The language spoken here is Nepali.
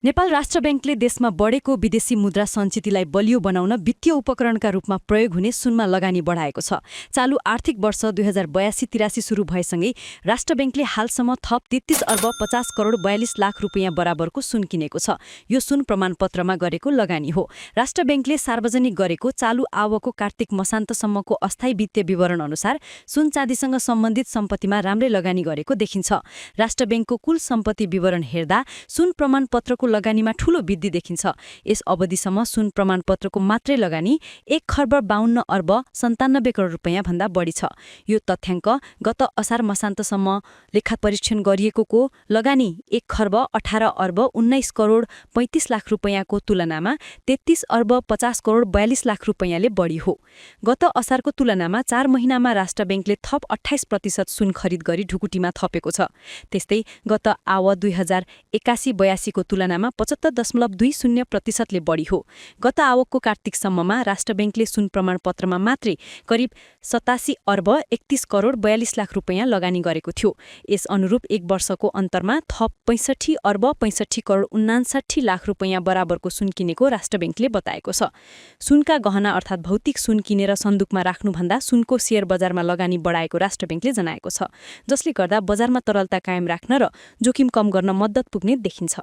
नेपाल राष्ट्र बैंकले देशमा बढेको विदेशी मुद्रा सञ्चितिलाई बलियो बनाउन वित्तीय उपकरणका रूपमा प्रयोग हुने सुनमा लगानी बढाएको छ। चालु आर्थिक वर्ष 2082-83 सुरु भएसँगै राष्ट्र बैंकले हालसम्म थप 33 अर्ब 50 करोड 42 लाख रुपियाँ बराबरको सुन किनेको छ। यो सुन प्रमाणपत्रमा गरेको लगानी हो। राष्ट्र बैंकले सार्वजनिक गरेको चालु आवकको कार्तिक मसान्तसम्मको अस्थायी वित्तीय विवरण अनुसार सुन चाँदीसँग सम्बन्धित सम्पत्तिमा राम्रै लगानी गरेको देखिन्छ। राष्ट्र बैंकको कुल सम्पत्ति विवरण हेर्दा सुन प्रमाणपत्रको लगानीमा ठूलो वृद्धि देखिन्छ। यस अवधिसम्म सुन प्रमाणपत्रको मात्रै लगानी 1 खर्ब 52 अर्ब 97 करोड रुपियाँ भन्दा बढी छ। यो तथ्याङ्क गत असार मसान्तसम्म लेखा परीक्षण गरिएको लगानी 1 खर्ब 18 अर्ब 19 करोड 35 लाख रुपियाँको तुलनामा 33 अर्ब 50 करोड 42 लाख रुपियाँले बढी हो। गत असारको तुलनामा 4 महिनामा राष्ट्र बैंकले थप 28% सुन खरिद गरी ढुकुटीमा थपेको छ। त्यस्तै गत आव 2081-82 को तुलनामा 75.20% ले बढी हो। गत आवकको कार्तिकसम्ममा राष्ट्र बैंकले सुन प्रमाणपत्रमा मात्रै करिब 87 अर्ब 31 करोड 42 लाख रुपियाँ लगानी गरेको थियो। यस अनुरूप एक वर्षको अन्तरमा थप 65 अर्ब 65 करोड 59 लाख रुपियाँ बराबरको सुन किनेको राष्ट्र बैंकले बताएको छ। सुनका गहना अर्थात् भौतिक सुन किनेर सन्दुकमा राख्नुभन्दा सुनको शेयर बजारमा लगानी बढाएको राष्ट्र बैंकले जनाएको छ, जसले गर्दा बजारमा तरलता कायम राख्न र जोखिम कम गर्न मद्दत पुग्ने देखिन्छ।